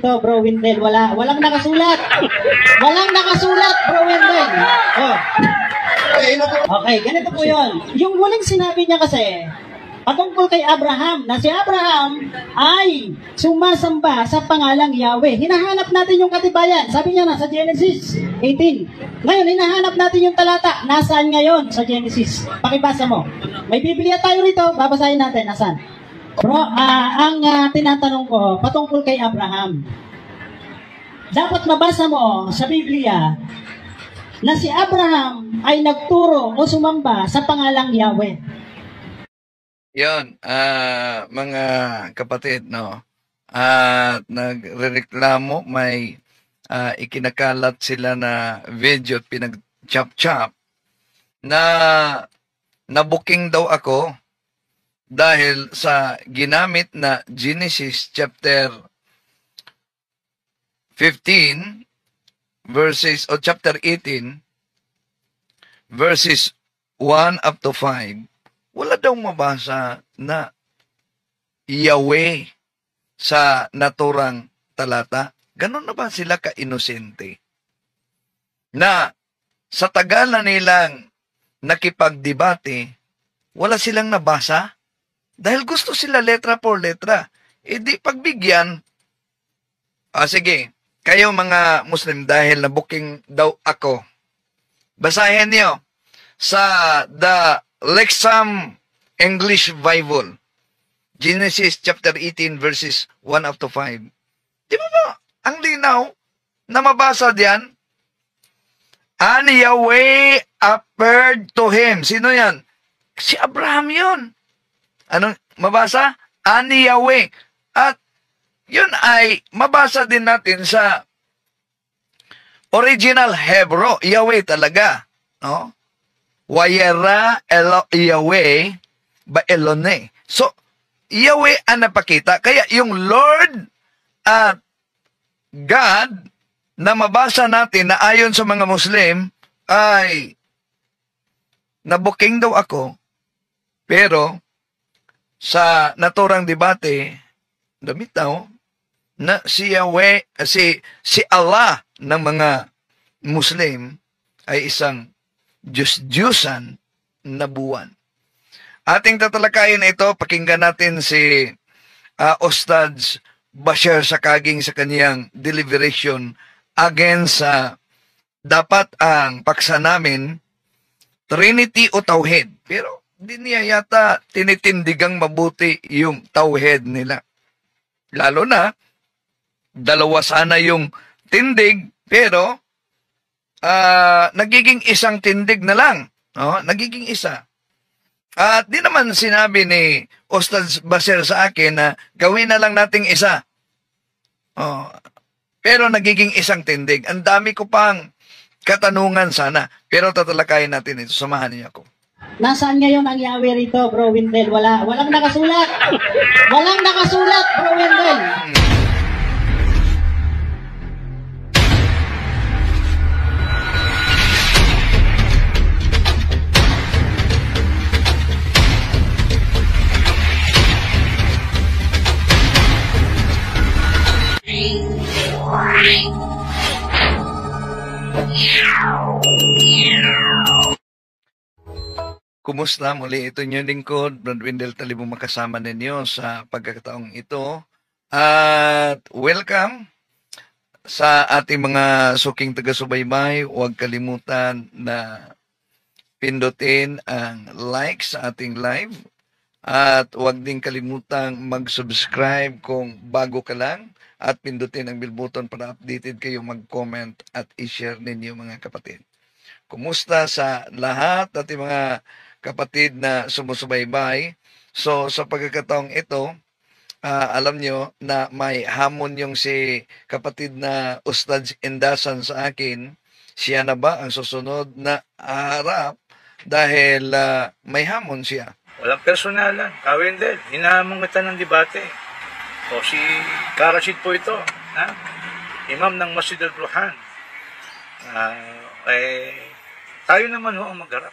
rito, Bro Wendell. Walang nakasulat. Walang nakasulat, Bro Wendell. Oh. Okay, ganito po yun. Yung huling sinabi niya kasi, patungkol kay Abraham, na si Abraham ay sumasamba sa pangalang Yahweh. Hinahanap natin yung katibayan. Sabi niya na sa Genesis 18. Ngayon, hinahanap natin yung talata. Nasaan ngayon sa Genesis? Pakibasa mo. May Biblia tayo rito. Babasahin natin. Nasaan? Bro, ang tinatanong ko, patungkol kay Abraham. Dapat mabasa mo sa Biblia na si Abraham ay nagturo o sumamba sa pangalang Yahweh. Yon, mga kapatid, no? At nagrereklamo, may ikinakalat sila na video at pinag-chop-chop na nabuking daw ako dahil sa ginamit na Genesis chapter 15 verses, o chapter 18 verses 1 up to 5. Wala daw mabasa na Yahweh sa naturang talata. Ganon na ba sila ka-inosente? Na sa tagal na nilang nakipagdebate, wala silang nabasa? Dahil gusto sila letra por letra. E di pagbigyan, sige, kayo mga Muslim, dahil na-booking daw ako, basahin niyo sa The Lexham English Bible, Genesis chapter 18 verses 1 up to 5. Di ba ba? Ang linaw na mabasa diyan, and Yahweh appeared to him. Sino yan? Si Abraham yun. Anong mabasa? And Yahweh. At yun ay mabasa din natin sa original Hebrew. Yahweh talaga. No? Wayera Yahweh ba Elone. So, Yahweh ang napakita. Kaya yung Lord at God na mabasa natin na ayon sa mga Muslim ay nabuking daw ako, pero sa naturang debate, damitaw na si Yahweh, si Allah ng mga Muslim ay isang Diyos-Diyosan na buwan. Ating tatalakayin ito, pakinggan natin si Ustad Bashar Sakaging sa kaniyang deliberation against sa dapat ang paksa namin Trinity o Tauhid. Pero hindi niya yata tinitindigang mabuti yung Tauhid nila. Lalo na, dalawa sana yung tindig, pero nagiging isang tindig na lang. No? Nagiging isa. At di naman sinabi ni Ustad Bashar sa akin na gawin na lang nating isa. Pero nagiging isang tindig. Ang dami ko pang katanungan sana. Pero tatalakayin natin ito. Samahan niyo ako. Nasaan ngayon ang Yahweh rito, Bro Wendell? Walang nakasulat. Walang nakasulat, Bro Wendell. Kumusta? Muli ito inyong lingkod, Brad Wendell Talibong, makasama ninyo sa pagkakataong ito. At welcome sa ating mga suking taga-subaybay. Huwag kalimutan na pindutin ang like sa ating live. At huwag din kalimutang mag-subscribe kung bago ka lang. At pindutin ang bell button para updated kayo, mag-comment at i-share ninyo mga kapatid. Kumusta sa lahat ating mga kapatid na sumusubaybay? So, sa pagkakataong ito, alam nyo na may hamon yung si kapatid na Ustad Indasan sa akin. Siya na ba ang susunod na harap dahil may hamon siya? Walang personalan. Wendell, hinahamon kita ng debate. O si Karashid po ito, imam ng Masjid al-Ruhan. Tayo naman ho ang magharap.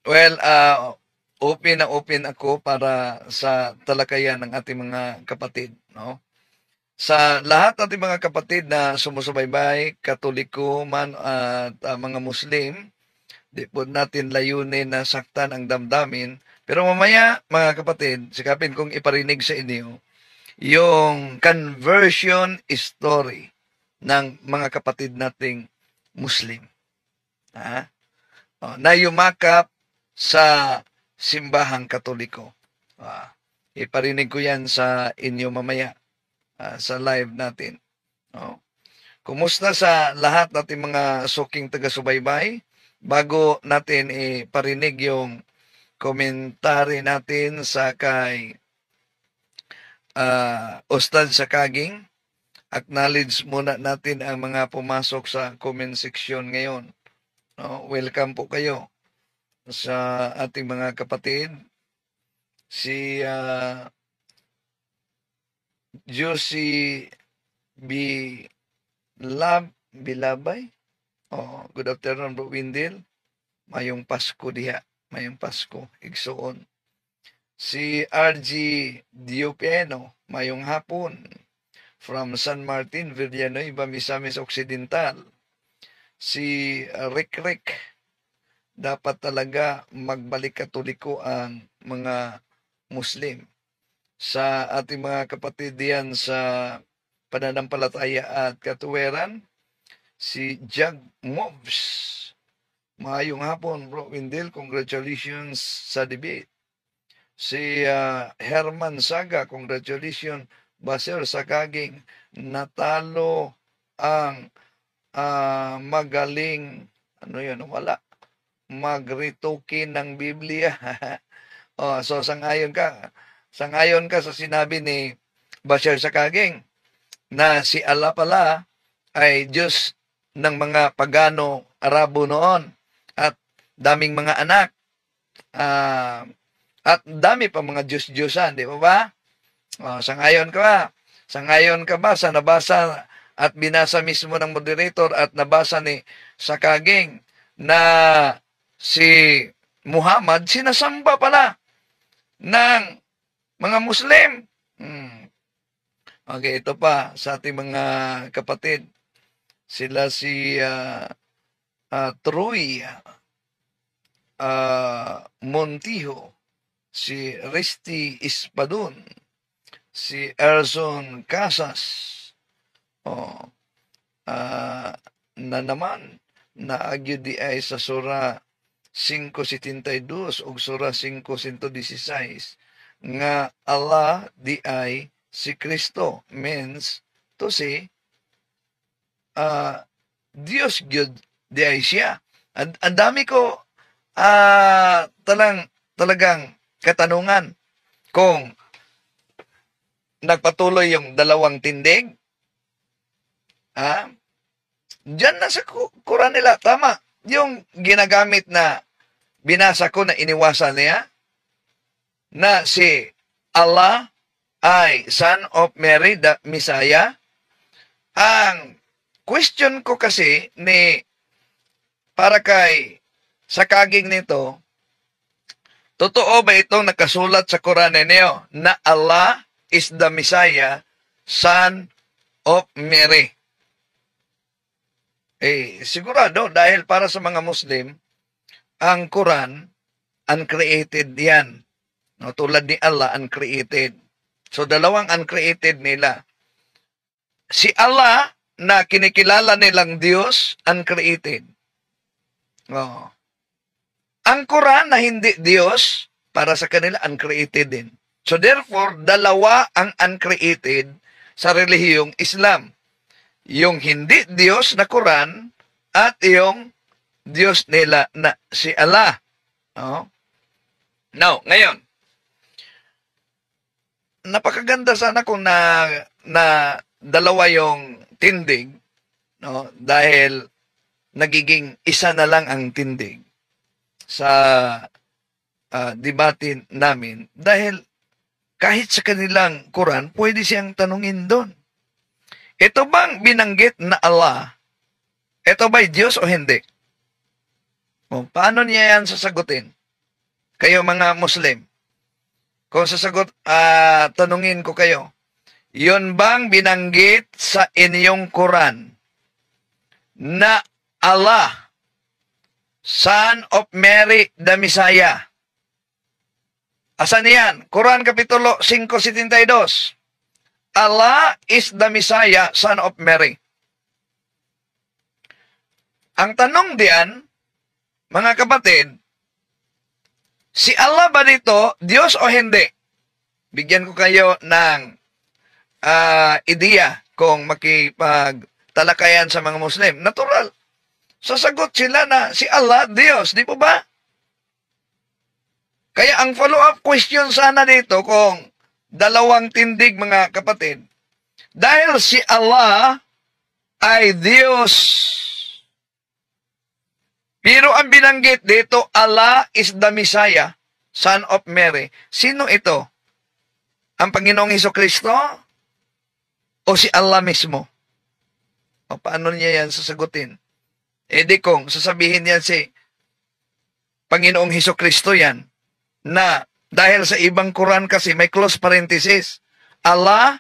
Well, open na open ako para sa talakayan ng ating mga kapatid, no? Sa lahat ng ating mga kapatid na sumusubaybay, Katoliko man at mga Muslim, di po natin layunin na saktan ang damdamin. Pero mamaya, mga kapatid, sikapin kong iparinig sa inyo yung conversion story ng mga kapatid nating Muslim. Na yumakap sa simbahang Katoliko. Iparinig ko yan sa inyo mamaya sa live natin. Kumusta sa lahat nating mga suking taga-subaybay? Bago natin iparinig yung komentary natin sa kay Ustad Sakaging, acknowledge muna natin ang mga pumasok sa comment section ngayon. Welcome po kayo sa ating mga kapatid. Si Josie Bilabay. Good afternoon, Bro Windel. Mayong Pasko diha. Mayong Pasko. Igsoon. Si RG Diopeno. Mayong hapon. From San Martin, Villanueva, Misamis Occidental. Si Rick. Dapat talaga magbalik Katoliko ang mga Muslim. Sa ating mga kapatid diyan sa pananampalataya at katuwiran, si Jag Mobs. Maayong hapon, Bro Windel. Congratulations sa debate. Si Herman Saga. Congratulations, Basel Sakaging. Natalo ang magaling, wala. Magritukin ng Biblia. So, sangayon ka sa sinabi ni Basel Sakaging na si Allah pala ay Diyos ng mga pagano Arabo noon at daming mga anak at dami pa mga Diyos-Diyosan, di ba? Sangayon ka ba sa nabasa at binasa mismo ng moderator at nabasa ni Sakaging na si Muhammad sinasamba pala ng mga Muslim? Okay, ito pa sa ating mga kapatid. Sila si Troy Montijo, si Risty Ispadon, si Erson Casas, na naman naagyo di ay sa Sura 5:72 ug Sura 5:116 nga Allah di ay si Kristo, means to say Dios gyud di ay siya. Ang dami ko talagang katanungan kung nagpatuloy yung dalawang tindig. Diyan na sa Quran nila. Tama. Yung ginagamit na binasa ko na iniwasan niya na si Allah ay Son of Mary, the Messiah. Ang question ko kasi para kay Sakaging nito, totoo ba itong nakasulat sa Quran niyo na Allah is the Messiah, Son of Mary? Sigurado, dahil para sa mga Muslim, ang Quran, uncreated yan. No, tulad ni Allah, uncreated. So, dalawang uncreated nila. Si Allah, na kinikilala nilang Diyos, uncreated. Ang Quran na hindi Diyos, para sa kanila, uncreated din. So, therefore, dalawa ang uncreated sa relihiyong Islam. Yung hindi Diyos na Quran at yung Diyos nila na si Allah. Now, ngayon, napakaganda sana kung na dalawa yung tindig, no? Dahil nagiging isa na lang ang tindig sa debate namin. Dahil kahit sa kanilang Quran, pwede siyang tanungin doon. Ito bang binanggit na Allah? Ito ba'y Diyos o hindi? Paano niya yan sasagutin? kayo mga Muslim, kung tanungin ko kayo, yun bang binanggit sa inyong Quran na Allah, Son of Mary, the Messiah? Asan yan? Quran Kapitulo 5:72. Allah is the Messiah, Son of Mary. Ang tanong diyan, mga kapatid, si Allah ba dito, Diyos o hindi? Bigyan ko kayo ng ideya kung makipagtalakayan sa mga Muslim. Natural. Sasagot sila na si Allah, Diyos. Di po ba? Kaya ang follow-up question sana dito kung dalawang tindig, mga kapatid, dahil si Allah ay Diyos, pero ang binanggit dito, Allah is the Messiah, Son of Mary. Sino ito? Ang Panginoong Hesukristo? O si Allah mismo? O paano niya yan sasagutin? E di kung sasabihin niya si Panginoong Hesukristo yan, na dahil sa ibang Quran kasi may close parenthesis. Allah,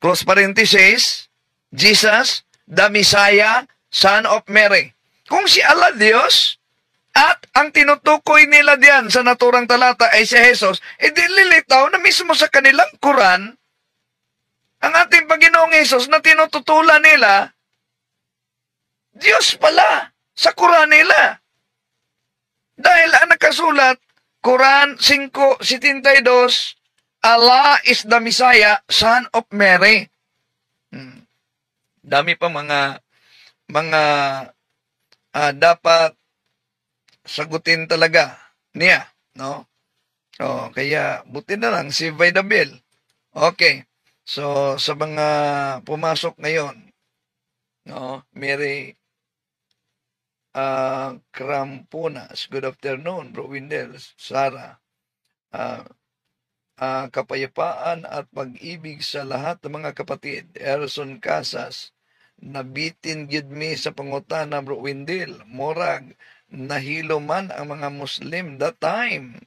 close parenthesis, Jesus, the Messiah, Son of Mary. Kung si Allah Diyos, at ang tinutukoy nila diyan sa naturang talata ay si Jesus, edi lilitaw na mismo sa kanilang Quran, ang ating Panginoong Jesus na tinututulan nila, Diyos pala sa Quran nila. Dahil ang nakasulat, Quran 5:72, Allah is the Messiah, Son of Mary. Dami pa mga dapat sagutin talaga niya, no? So, kaya buti na lang si Vaidabel. Okay. So, sa mga pumasok ngayon, no, Mary Crampunas, good afternoon, Bro Windel, Sarah, kapayapaan at pag-ibig sa lahat ng mga kapatid. Erson Casas, nabitin gyud mi sa pangutana, Bro Windel, morag nahilo man ang mga Muslim that time.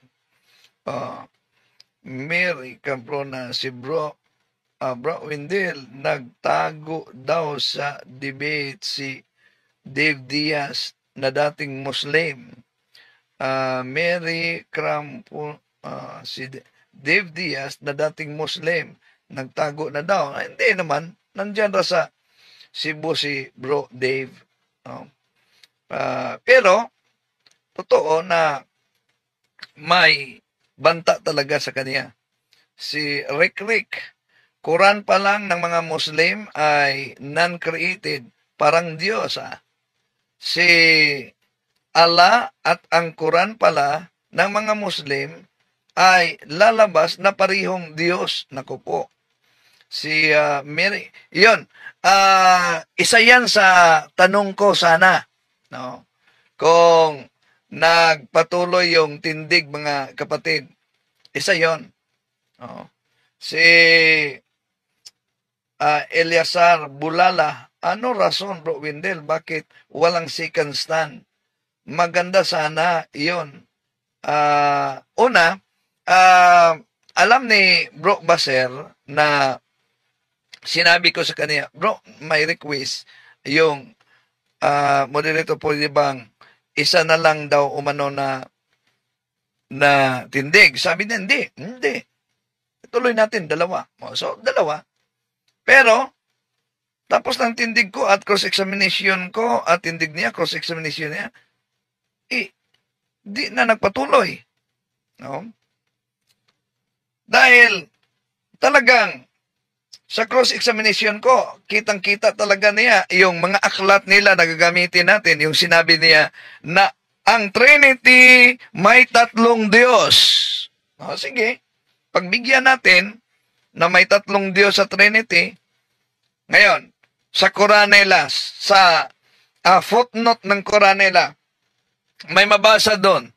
Mary Camprona, si Bro Windel, nagtago daw sa debate si Dave Diaz na dating Muslim. Mary Camprona, si Dave Diaz na dating Muslim, nagtago na daw. Hindi naman, nandyan ra sa Cebu si Bro Dave. Pero, totoo na may banta talaga sa kanya. Si Rick, Quran pa lang ng mga Muslim ay non-created, parang Diyos. Si Allah at ang Quran pala ng mga Muslim ay lalabas na parihong Diyos. Naku po. Si Mary, yun, isa yan sa tanong ko sana, no? Kung nagpatuloy yung tindig, mga kapatid, isa yon. No? Si Eliasar Bulala, ano rason, Bro Windel, bakit walang second stand? Maganda sana yon. Una, alam ni Bro Baser na sinabi ko sa kanya, Bro, may request, yung moderator po, di bang isa na lang daw umano na tindig. Sabi niya, hindi. Tuloy natin, dalawa. So, dalawa. Pero, tapos ng tindig ko at cross-examination ko at tindig niya, cross-examination niya, di na nagpatuloy. No? Dahil talagang sa cross-examination ko, kitang-kita talaga niya yung mga aklat nila na gagamitin natin. Yung sinabi niya na ang Trinity may tatlong Diyos. Sige, pagbigyan natin na may tatlong Diyos sa Trinity. Ngayon, sa Coranela, sa footnote ng Coranela, may mabasa doon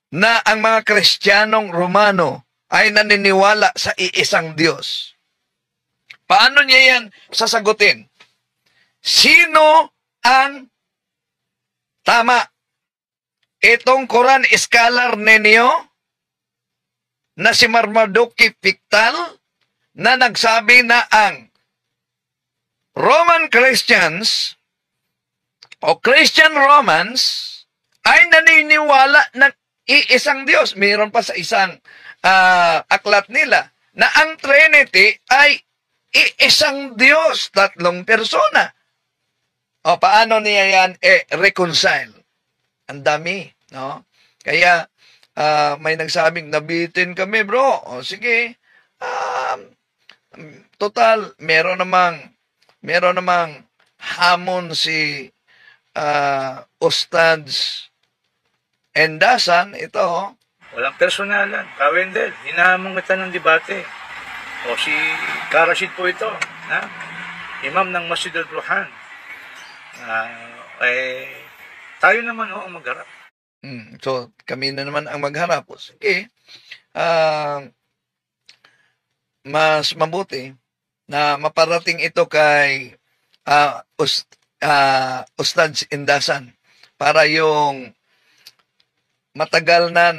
na ang mga Kristiyanong Romano ay naniniwala sa iisang Diyos. Paano niya yan sasagutin? Sino ang tama? itong Quran scholar ninyo na si Marmaduke Pickthall na nagsabi na ang Roman Christians o Christian Romans ay naniniwala ng iisang Diyos. Mayroon pa sa isang aklat nila na ang Trinity ay iisang Diyos, tatlong persona. O paano niya yan reconcile? Ang dami, no? Kaya may nagsabing nabitin kami, bro. O sige, total meron namang hamon si Ustads Endasan, ito. Walang personalan. Kawendel, hinahamon kita ng debate. O si Karashid po ito, na? Imam ng Masjid al-Ruhan. Tayo naman ang magharap. So, kami na naman ang magharap. Sige, mas mabuti na maparating ito kay Ustads Indasan para yung matagal na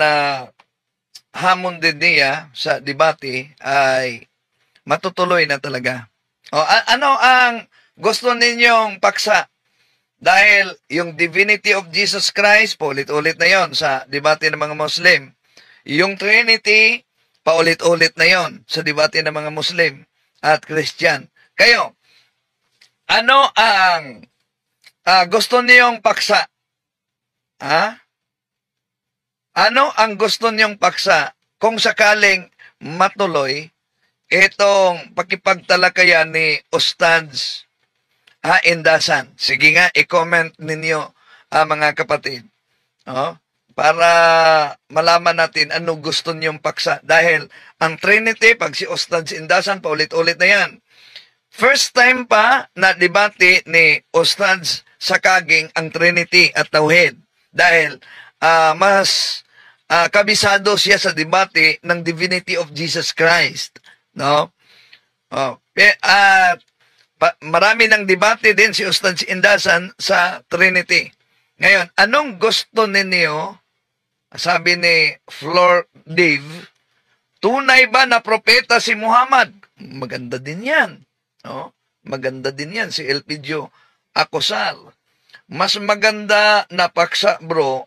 hamon din niya sa debate ay matutuloy na talaga. O, ano ang gusto ninyong paksa? Dahil yung divinity of Jesus Christ, paulit-ulit na yon sa debate ng mga Muslim. Yung Trinity, paulit-ulit na yon sa debate ng mga Muslim at Christian. Kayo, ano ang gusto niyong paksa? Ano ang gusto niyong paksa kung sakaling matuloy itong pakipagtalakayan ni Ustads Indasan? Sige nga, i-comment ninyo mga kapatid. Para malaman natin ano gusto niyong paksa. Dahil ang Trinity, pag si Ustads Indasan, paulit-ulit na yan. First time pa na debate ni Ustads Sakaging ang Trinity at Tauhid. Dahil mas kabisado siya sa debate ng divinity of Jesus Christ. No? At marami ng debate din si Ustads Indasan sa Trinity. Ngayon, anong gusto ninyo? Sabi ni Flor Dave, tunay ba na propeta si Muhammad? Maganda din yan. No? Maganda din yan si Elpidio Acosal. Mas maganda na paksa, bro,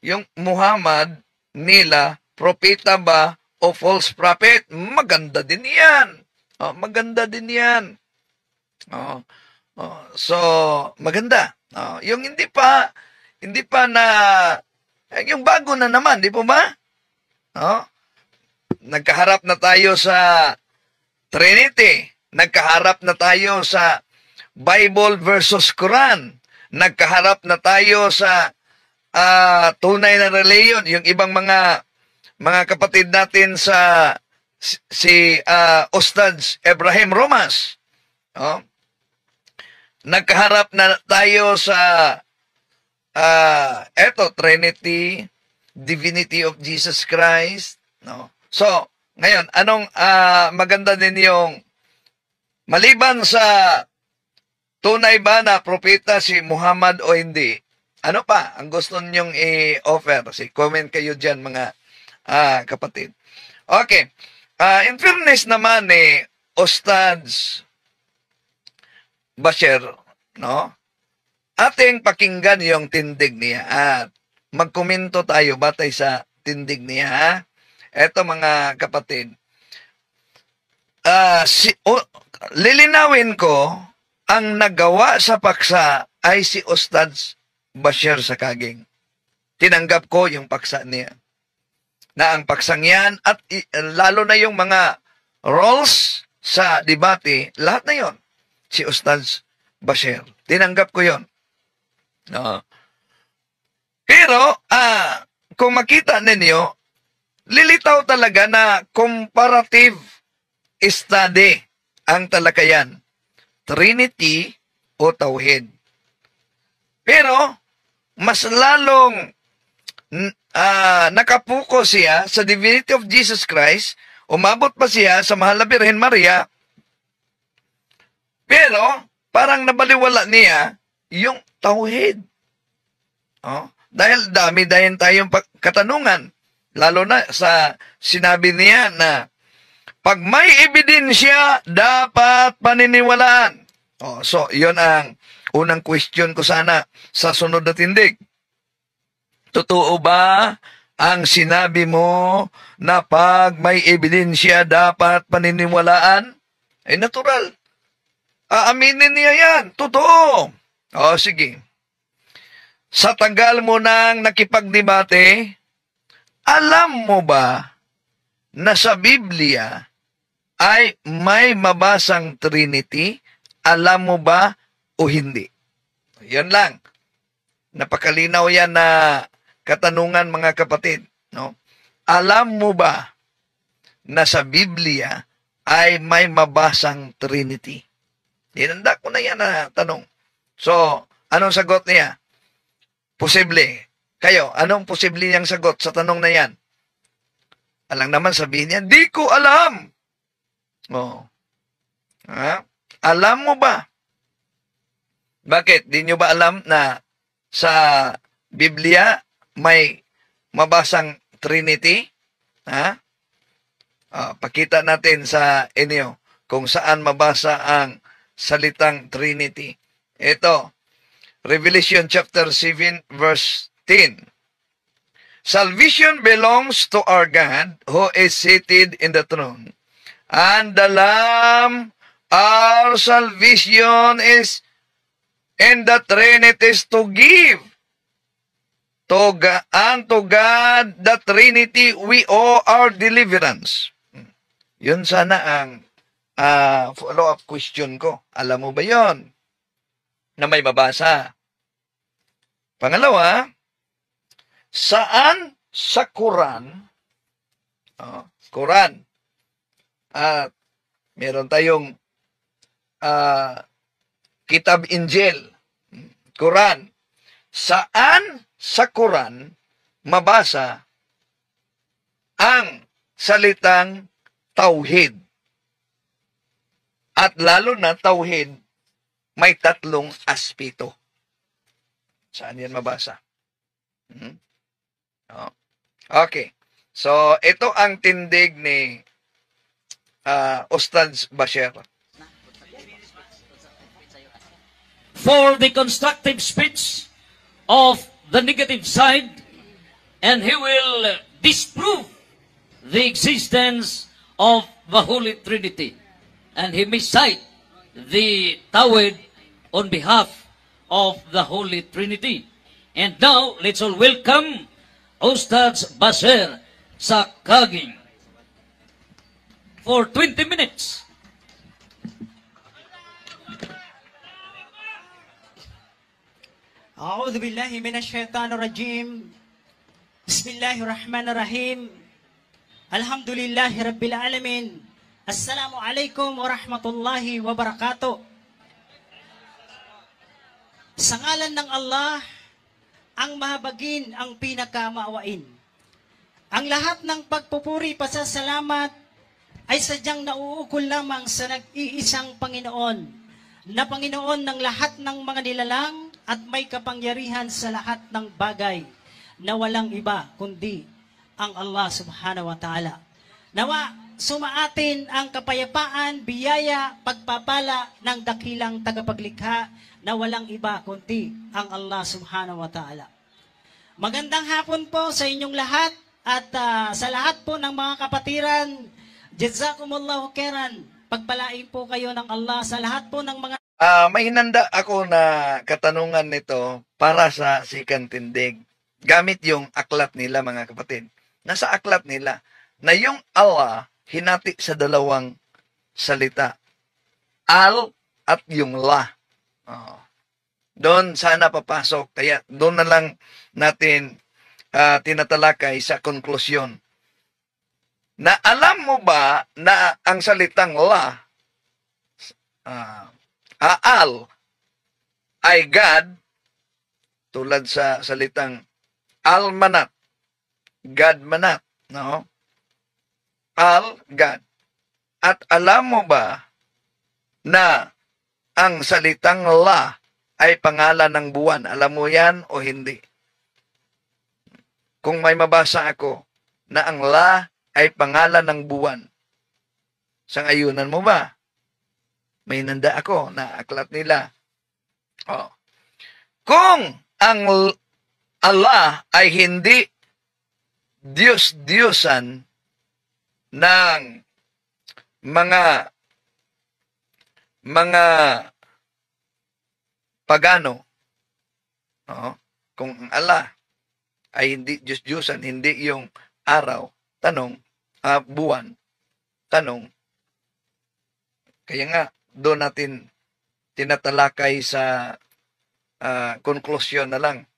yung Muhammad nila, propeta ba o false prophet? Maganda din yan. Maganda din yan. So, maganda. Yung hindi pa na, yung bago na naman, di po ba? Nagkaharap na tayo sa Trinity. Nagkaharap na tayo sa Bible versus Quran. Nagkaharap na tayo sa tunay na reliyon. Yung ibang mga kapatid natin sa si Ustads Ibrahim Romas. Nagkaharap na tayo sa Trinity, divinity of Jesus Christ. No? So, ngayon, anong maganda din yung maliban sa tunay ba na propeta si Muhammad o hindi, ano pa ang gusto ninyong i-offer? Comment kayo dyan, mga kapatid. Okay. In fairness naman ni Ustads Bashir, no? Ating pakinggan yung tindig niya at magkomento tayo batay sa tindig niya. Eto mga kapatid. Lilinawin ko, ang nagawa sa paksa ay si Ustads Bashir Sakaging. Tinanggap ko yung paksa niya. Na ang paksang yan at lalo na yung mga roles sa debate, lahat na yon si Ustads Bashir. Tinanggap ko yon. Pero, kung makita ninyo, lilitaw talaga na comparative study ang talakayan. Trinity o Tauhid. Pero, mas lalong nakapuko siya sa divinity of Jesus Christ, umabot pa siya sa Mahal na Birhen Maria, pero parang nabaliwala niya yung Tauhid. Dahil dami-dayan tayong katanungan. Lalo na sa sinabi niya na pag may ebidensya, dapat paniniwalaan. So, yun ang unang question ko sana sa sunod na tindig. Totoo ba ang sinabi mo na pag may ebidensya, dapat paniniwalaan? Ay, natural. Aaminin niya yan. Totoo. Sige. Sa tagal mo nang nakipagdebate, alam mo ba na sa Biblia ay may mabasang Trinity? Alam mo ba o hindi? Yan lang. Napakalinaw yan na katanungan, mga kapatid. No? Alam mo ba na sa Biblia ay may mabasang Trinity? Hinanda ko na yan na tanong. So, anong sagot niya? Posible. Kayo, anong posible niyang sagot sa tanong na yan? Alang naman sabihin niya, di ko alam. Alam mo ba? Bakit? Di nyo ba alam na sa Biblia may mabasang Trinity? Pakita natin sa inyo kung saan mabasa ang salitang Trinity. Ito, Revelation chapter 7 verse 10. Salvation belongs to our God who is seated in the throne. And the Lamb, our salvation is in the Trinity to give. Unto God, the Trinity, we owe our deliverance. Yun sana ang follow-up question ko. Alam mo ba yon na may mabasa? Pangalawa, saan sa Quran, Quran, at meron tayong Kitab Injil, Quran, saan sa Quran mabasa ang salitang tauhid? At lalo na tauhid, may tatlong aspeto. Saan yan mabasa? Okay. So, ito ang tindig ni Ustad Basher. For the constructive speech of the negative side, and he will disprove the existence of the Holy Trinity. And he may cite the Tawhid on behalf of the Holy Trinity. And now, let's all welcome Ustad Basher sa Kaging for 20 minutes. A'udhu billahi minasyaitanir rajim. Bismillahirrahmanirrahim. Alhamdulillahi rabbil alamin. Assalamualaikum warahmatullahi wabarakatuh. Sa ngalan ng Allah, ang mahabagin, ang pinakamaawain. Ang lahat ng pagpupuri, pasasalamat ay sadyang nauukol lamang sa nag-iisang Panginoon, na Panginoon ng lahat ng mga nilalang at may kapangyarihan sa lahat ng bagay, na walang iba kundi ang Allah subhanahu wa ta'ala. Nawa, sumaatin ang kapayapaan, biyaya, pagpapala ng dakilang tagapaglikha na walang iba kundi ang Allah subhanahu wa ta'ala. Magandang hapon po sa inyong lahat at sa lahat po ng mga kapatiran, jazakumullahu khairan. Pagpalain po kayo ng Allah sa lahat po ng mga... May hinanda ako na katanungan nito para sa Sikang Tindig. Gamit yung aklat nila, mga kapatid. Nasa aklat nila na yung Allah hinati sa dalawang salita. Al at yung la. Doon sana papasok. Kaya doon na lang natin tinatalakay sa konklusyon. Na alam mo ba na ang salitang la, al, ay God, tulad sa salitang almanat, God manat, no? Al, God. At alam mo ba na ang salitang la ay pangalan ng buwan? Alam mo yan o hindi? kung may mabasa ako na ang La ay pangalan ng buwan. Sang-ayunan mo ba? May nanda ako na aklat nila. Oh. Kung ang Allah ay hindi Diyos-Diyosan ng mga pagano, kung ang Allah ay hindi Diyos-Diyosan, hindi yung araw, tanong, buwan, tanong, kaya nga, doon natin tinatalakay sa konklusyon na lang.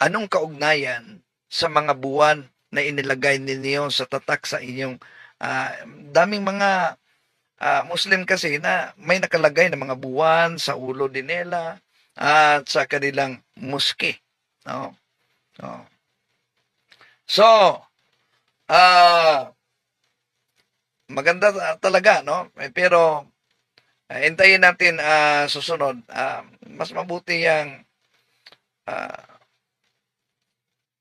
Anong kaugnayan sa mga buwan na inilagay ninyo sa tatak sa inyong daming mga Muslim kasi na may nakalagay na mga buwan sa ulo din nila at sa kanilang muski. No? No. So, maganda talaga, no? Pero hintayin natin susunod. Mas mabuti yung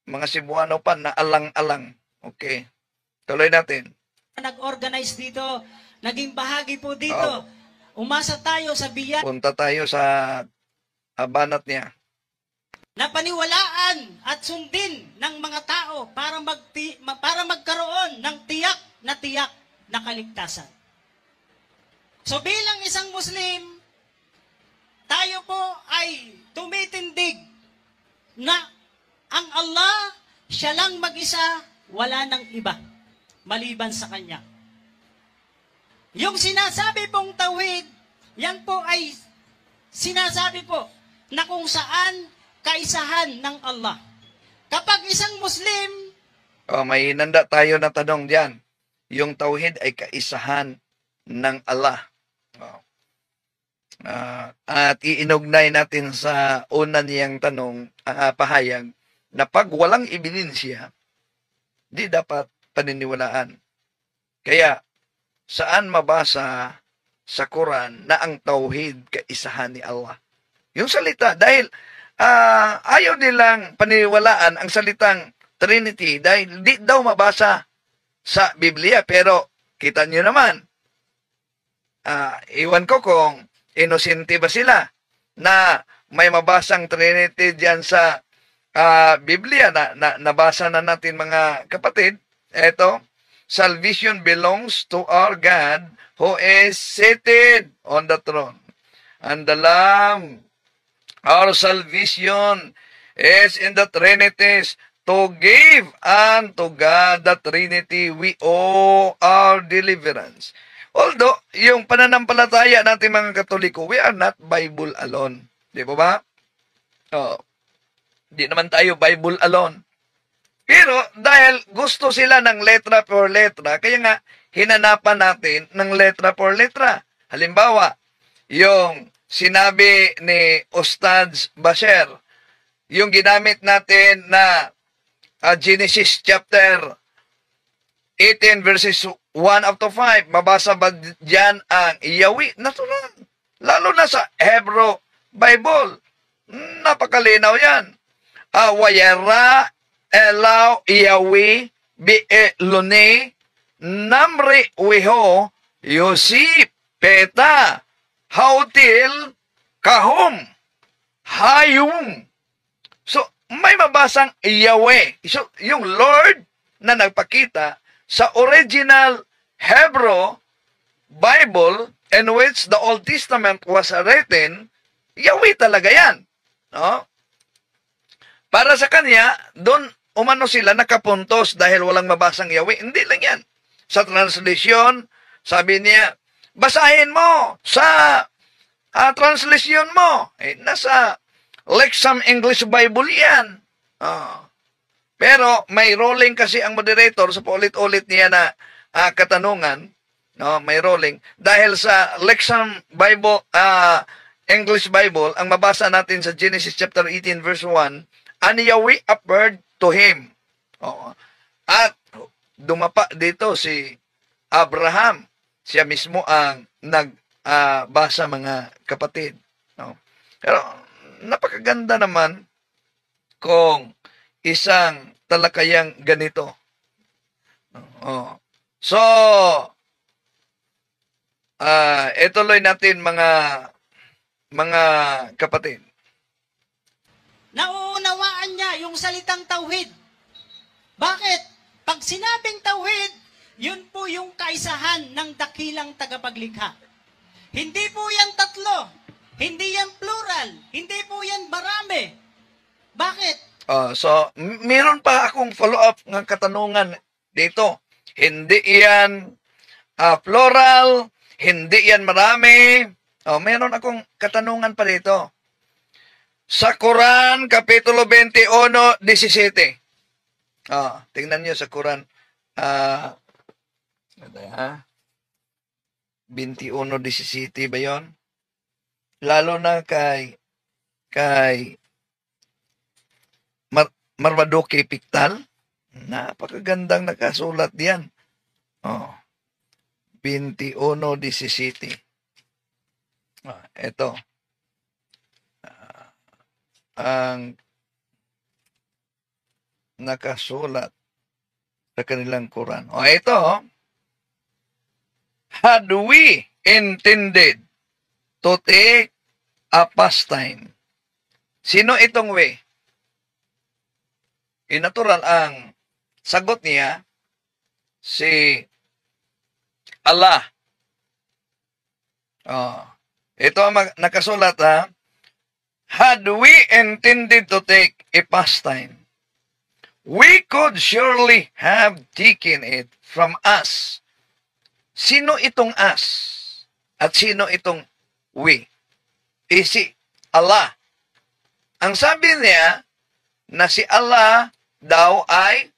mga Cebuano pa na alang-alang. Okay. Tuloy natin. Nag-organize dito, naging bahagi po dito. Umasa tayo sa biyan Punta tayo sa banat niya. na paniwalaan at sundin ng mga tao para magkaroon ng tiyak na kaligtasan. So bilang isang Muslim, tayo po ay tumitindig na ang Allah, siya lang mag-isa, wala nang iba, maliban sa Kanya. Yung sinasabi pong tawhid, yan po ay sinasabi po na kung saan kaisahan ng Allah. Kapag isang Muslim, May nanda tayo na tanong diyan. Yung tauhid ay kaisahan ng Allah. At iinugnay natin sa una niyang tanong, pahayag, na pag walang ebidensya, di dapat paniniwalaan. Kaya, saan mabasa sa Quran na ang tauhid kaisahan ni Allah? Yung salita, dahil ayaw nilang paniniwalaan ang salitang Trinity dahil di daw mabasa sa Biblia. Pero, kita nyo naman, iwan ko kung inosente ba sila na may mabasang Trinity diyan sa Biblia na nabasa na natin mga kapatid. Eto, salvation belongs to our God who is seated on the throne. And the Lamb, our salvation is in the Trinities to give unto God the Trinity we owe our deliverance. Although, yung pananampalataya natin mga Katoliko, we are not Bible alone. Di ba? Di naman tayo Bible alone. Pero dahil gusto sila ng letra per letra, kaya nga hinanapan natin ng letra per letra. Halimbawa, yung sinabi ni Ustadz Basher, yung ginamit natin na Genesis chapter 18 verses 1 up to 5, mabasa ba dyan ang Yahweh? Natural. Lalo na sa Hebrew Bible. Napakalinaw yan. Wayara elaw Yahweh bi'elone namri weho Yosip peta hautil kahum hayum. So, may mabasang Yahweh. So, yung Lord na nagpakita sa original Hebrew Bible in which the Old Testament was written, Yahweh talaga yan. No? Para sa kanya, doon umano sila nakapuntos dahil walang mabasang Yahweh. Hindi lang yan. Sa translation, sabi niya, basahin mo sa translation mo. Nasa Lexham English Bible yan. Pero may rolling kasi ang moderator sa paulit-ulit niya na katanungan. No, may rolling. Dahil sa Lexham Bible, English Bible, ang mabasa natin sa Genesis chapter 18 verse 1, and Yahweh appeared to him. At dumapa dito si Abraham. Siya mismo ang nagbasa mga kapatid. No? Pero napakaganda naman kung isang talakayang ganito. Oh. So, ituloy natin mga kapatid. Nauunawaan niya yung salitang tauhid. Bakit? Pag sinabing tauhid, yun po yung kaisahan ng dakilang tagapaglikha. Hindi po yan tatlo. Hindi yan plural. Hindi po yan marami. Bakit? So, meron pa akong follow-up ng katanungan dito. Hindi yan plural, hindi yan marami. Meron akong katanungan pa dito. Sa Quran, Kapitulo 21, 17. Tingnan niyo sa Quran. 21:17 ba yun? Lalo na kay Marmaduke Piktal. Napakagandang nakasulat diyan. 21:17. Ito. Ang nakasulat sa kanilang Quran. Ito. Had we intended to take a pastime. Sino itong we? Natural ang sagot niya, si Allah. Ito ang nakasulat ha. Had we intended to take a pastime, we could surely have taken it from us. Sino itong us? At sino itong we? Si Allah. Ang sabi niya na si Allah daw ay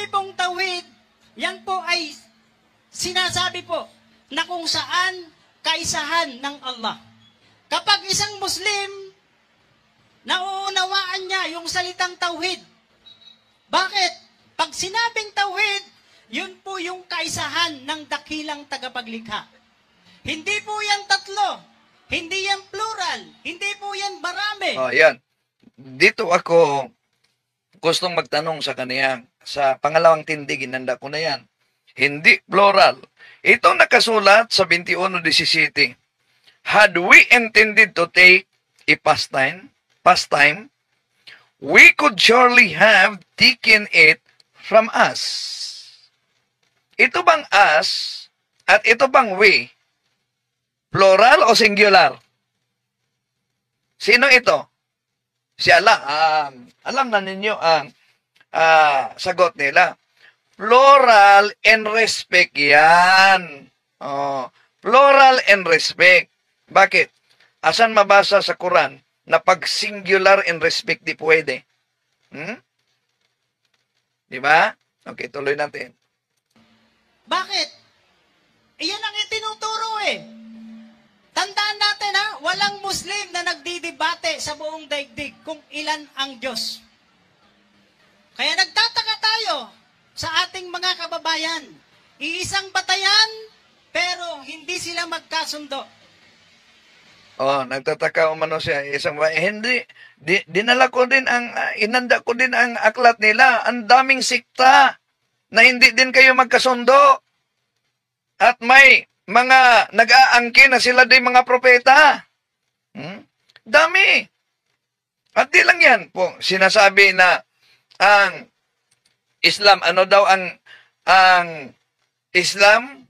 Pong tawhid, yan po ay sinasabi po na kung saan kaisahan ng Allah. Kapag isang Muslim, nauunawaan niya yung salitang tawhid. Bakit? Pag sinabing tawhid, yun po yung kaisahan ng dakilang tagapaglikha. Hindi po yan tatlo. Hindi yan plural. Hindi po yan marami. yan. Dito ako gustong magtanong sa kaniya. Sa pangalawang tindig, inanda ko na yan. Hindi plural. Ito nakasulat sa 21:17. Had we intended to take a pastime, we could surely have taken it from us. Ito bang us at ito bang we? Plural o singular? Sino ito? Si Allah. Alam na ninyo ang sagot nila. Plural and respect yan. Plural and respect. Bakit? Asan mabasa sa Quran na pag singular and respect di pwede? Di ba? Okay, tuloy natin. Bakit? Iyan ang itinuturo eh. Tandaan natin ha, walang Muslim na nagdidebate sa buong daigdig kung ilan ang Diyos. Kaya nagtataka tayo sa ating mga kababayan. Iisang batayan, pero hindi sila magkasundo. Nagtataka umano siya. Hindi, dinala ko din inanda ko din ang aklat nila. Ang daming sikta na hindi din kayo magkasundo. At may mga nag-aangkin na sila din mga propeta. Dami. At di lang yan po. Sinasabi na ang Islam, ano daw ang Islam,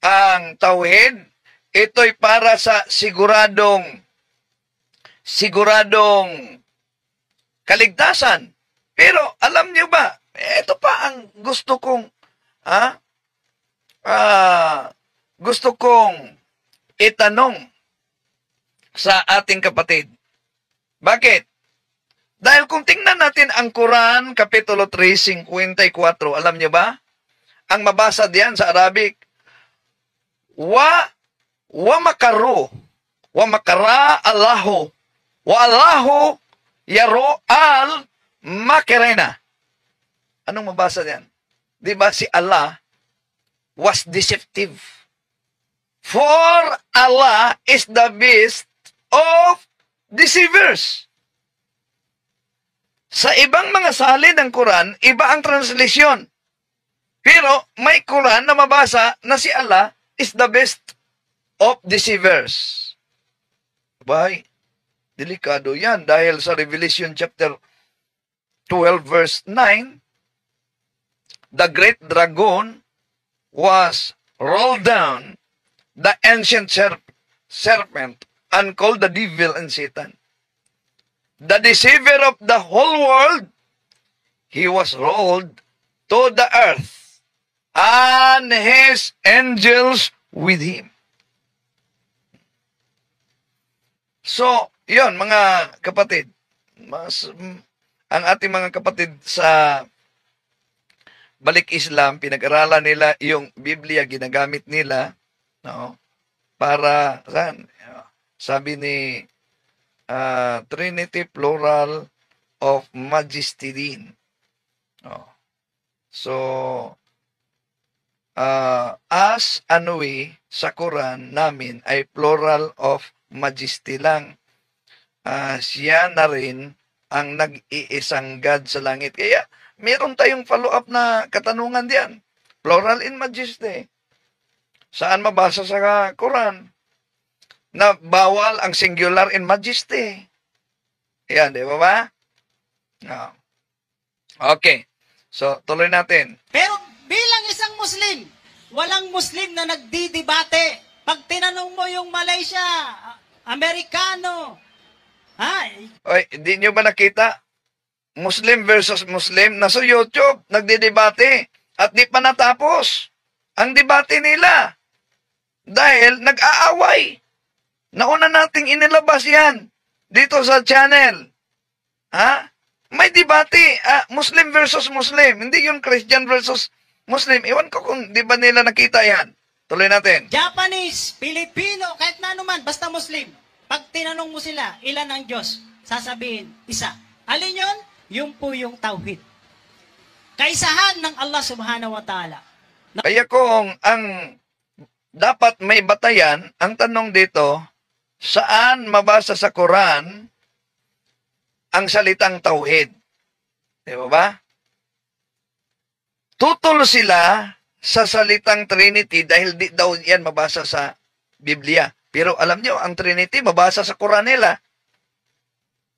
ang tauhid, ito'y para sa siguradong kaligtasan. Pero alam niyo ba, ito pa ang gusto kong itanong sa ating kapatid. Bakit? Dahil kung tingnan natin ang Quran, Kapitulo 3:54, alam niyo ba? Ang mabasa diyan sa Arabic, wa makara Allahu, wa Allahu yaro al makirena. Anong mabasa diyan? Di ba si Allah was deceptive? For Allah is the best of deceivers. Sa ibang mga salin ng Quran, iba ang translasyon. Pero may Quran na mabasa na si Allah is the best of deceivers. Bay, delikado yan dahil sa Revelation chapter 12 verse 9, the great dragon was rolled down, the ancient serpent, and called the devil and Satan, the deceiver of the whole world. He was rolled to the earth, and his angels with him. So, yon mga kapatid, ang ating mga kapatid sa Balik Islam, pinag-aralan nila yung Biblia, ginagamit nila, no, para, saan? Sabi ni Trinity Plural of Majesty din. No. So, as ano sa Quran namin ay plural of majesty lang. Siya na rin ang nag-iisang God sa langit. Kaya, meron tayong follow-up na katanungan diyan. Plural in majesty. Saan mabasa sa Quran na bawal ang singular in majesty? Yan, di ba ba? No. Okay. So, tuloy natin. Pero bilang isang Muslim, walang Muslim na nagdidebate. Pag tinanong mo yung Malaysia, Amerikano, Oy, hindi nyo ba nakita? Muslim versus Muslim, nasa YouTube, nagdidebate. At di pa natapos ang debate nila. Dahil nag-aaway. Nauna nating inilabas yan dito sa channel. May debate. Muslim versus Muslim. Hindi yung Christian versus Muslim. Iwan ko kung di ba nila nakita yan. Tuloy natin. Japanese, Filipino, kahit na anuman, basta Muslim. Pag tinanong mo sila, ilan ang Diyos? Sasabihin, isa. Alin yun? Yung po yung tawhid. Kaisahan ng Allah subhanahu wa ta'ala. Kaya kung ang dapat may batayan, ang tanong dito, saan mabasa sa Quran ang salitang tauhid? Di ba? Tutol sila sa salitang Trinity dahil di daw yan mabasa sa Biblia. Pero alam nyo, ang Trinity mabasa sa Quran nila.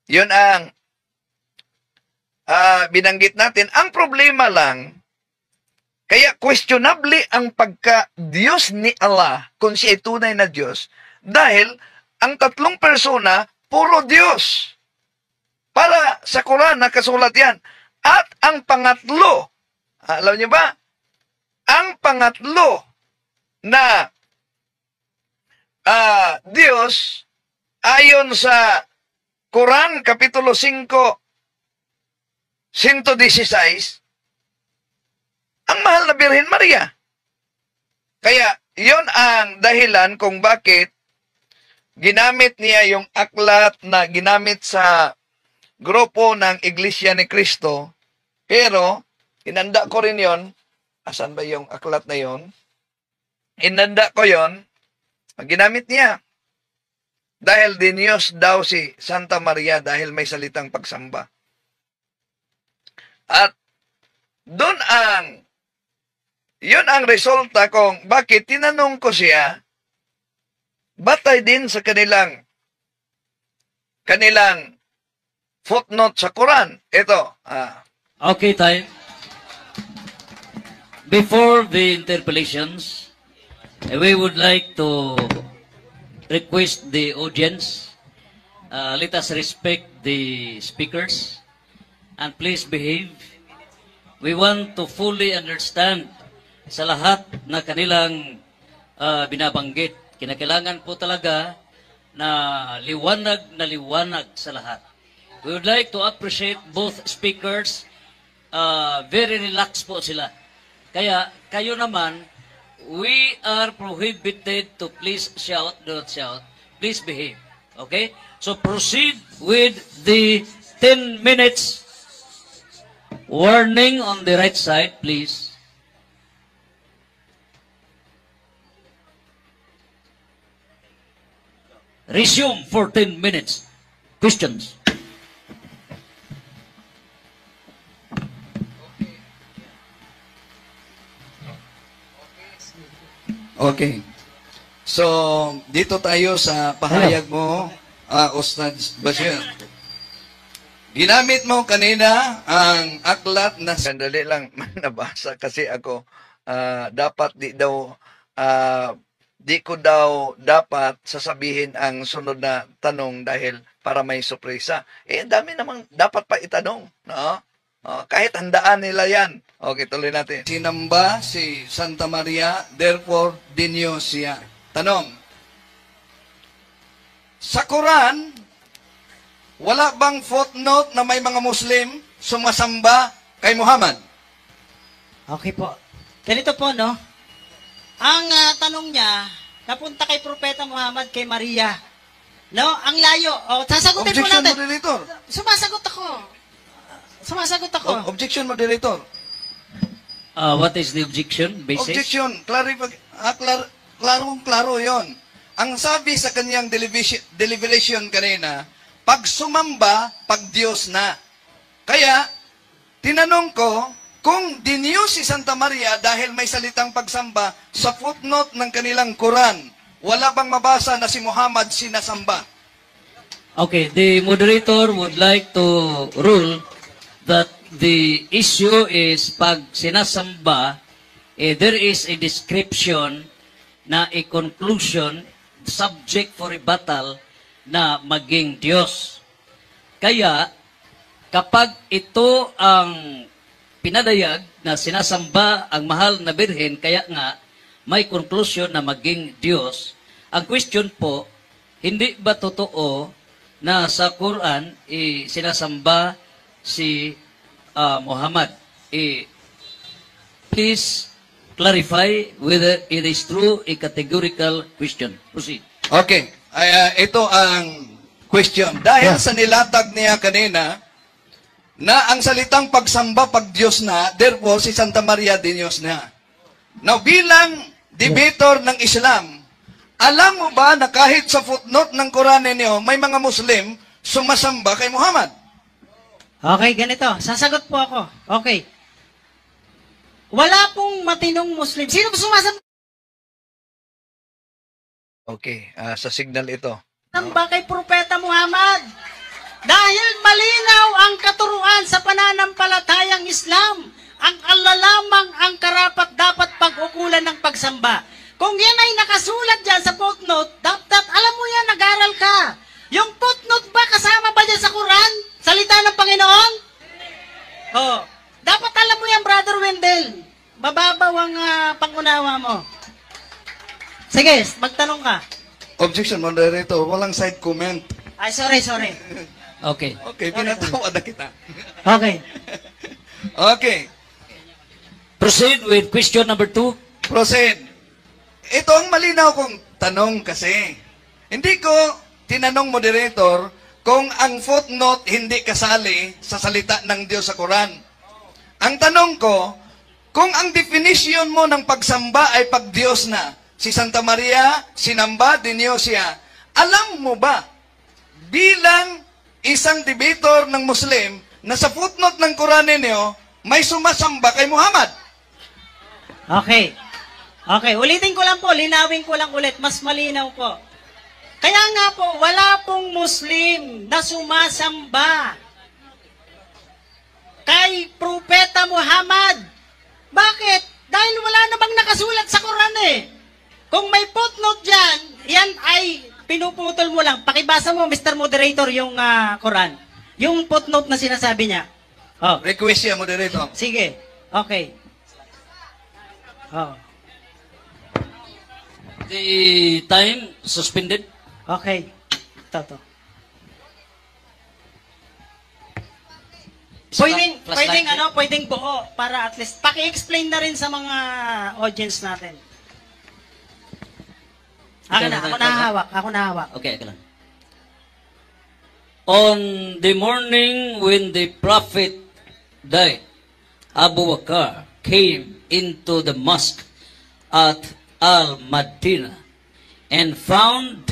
Yun ang binanggit natin. Ang problema lang, kaya questionable ang pagka-Diyos ni Allah kung siya ay tunay na Diyos dahil ang tatlong persona, puro Diyos. Para sa Quran, nakasulat yan. At ang pangatlo, alam niyo ba? Ang pangatlo na Diyos, ayon sa Quran, Kapitulo 5, 116, ang mahal na Birhen Maria. Kaya, yon ang dahilan kung bakit ginamit niya yung aklat na ginamit sa grupo ng Iglesia ni Cristo. Pero, inanda ko rin yon. Asan ba yung aklat na yon? Inanda ko yon. Ginamit niya. Dahil diniyos daw si Santa Maria dahil may salitang pagsamba. At doon yun ang resulta kung bakit tinanong ko siya, batay din sa kanilang footnote sa Quran. Ito. Okay, time. Before the interpellations, we would like to request the audience, let us respect the speakers, and please behave. We want to fully understand sa lahat na kanilang binabanggit. Kinakailangan po talaga na liwanag sa lahat. We would like to appreciate both speakers. Very relaxed po sila. Kaya kayo naman, we are prohibited to please shout, do not shout. Please behave. Okay? So proceed with the 10 minutes warning on the right side, please. Resume for 10 minutes. Questions. Okay. So, dito tayo sa pahayag mo, Ustad Bashir. Ginamit mo kanina ang aklat na... Sandali lang, nabasa kasi ako. Dapat di ko daw dapat sasabihin ang sunod na tanong dahil para may sorpresa. Dami namang dapat pa itanong. No? Kahit handaan nila yan. Okay, tuloy natin. Sinamba si Santa Maria, therefore dinyo siya. Tanong, sa Quran, wala bang footnote na may mga Muslim sumasamba kay Muhammad? Okay po. Ganito po, no? Ang tanong niya, napunta kay Propeta Muhammad, kay Maria. No? Ang layo. Sasagutin po Objection, natin. moderator. Sumasagot ako. Objection, moderator. What is the objection? Basis? Objection. Klarong-klaro yon. Ang sabi sa kanyang deliberation kanina, pag sumamba, pag Diyos na. Kaya, tinanong ko, kung dinyo si Santa Maria dahil may salitang pagsamba sa footnote ng kanilang Quran, wala bang mabasa na si Muhammad sinasamba? Okay, the moderator would like to rule that the issue is pag sinasamba, there is a description na a conclusion subject for rebuttal na maging Diyos. Kaya, kapag ito ang pinadayag na sinasamba ang mahal na birhen, kaya nga may conclusion na maging Diyos, ang question po, hindi ba totoo na sa Quran sinasamba si Muhammad? Please clarify whether it is true, a categorical question. Proceed. Okay. Ito ang question. Dahil sa nilatag niya kanina, na ang salitang pagsamba pag Diyos na, therefore si Santa Maria din Diyos na. Now, bilang debater ng Islam, alam mo ba na kahit sa footnote ng Quran ninyo, may mga Muslim sumasamba kay Muhammad? Okay, ganito. Sasagot po ako. Okay. Wala pong matinong Muslim. Sino sumasamba Okay, sa signal ito. kay Propeta Muhammad? Dahil malinaw ang katuruan sa pananampalatayang Islam. Ang Allah lamang ang karapat dapat pag-ukulan ng pagsamba. Kung yan ay nakasulat dyan sa footnote, dapat alam mo yan, nag-aral ka. Yung footnote ba, kasama ba dyan sa Quran? Salita ng Panginoon? Dapat alam mo yan, Brother Wendell. Bababaw ang pangunawa mo. Sige, magtanong ka. Objection, moderator. Walang side comment. Ay, sorry. Okay. Okay, pinatawad na kita. Okay. Okay, Proceed with question number 2. proceed. Ito ang malinaw kong tanong kasi. Hindi ko tinanong moderator kung ang footnote hindi kasali sa salita ng Diyos sa Quran. Ang tanong ko, kung ang definition mo ng pagsamba ay pag Diyos na, si Santa Maria, sinamba din niyo siya, alam mo ba, bilang isang debater ng Muslim, na sa footnote ng Quran ninyo, may sumasamba kay Muhammad? Okay. Ulitin ko lang po, linawin ko lang ulit, mas malinaw po. Kaya nga po, wala pong Muslim na sumasamba kay Propeta Muhammad. Bakit? Dahil wala namang nakasulat sa Quran eh. Kung may footnote dyan, yan ay pinuputol mo lang. Pakibasa mo, Mr. Moderator, yung Quran. Yung footnote na sinasabi niya. Request siya, moderator. Sige. Okay. The time suspended. Okay. Ito. Pwedeng buo para at least paki-explain na rin sa mga audience natin. Ako nahawak. Okay, ako lang. On the morning when the Prophet died, Abu Bakr came into the mosque at Al-Madinah and found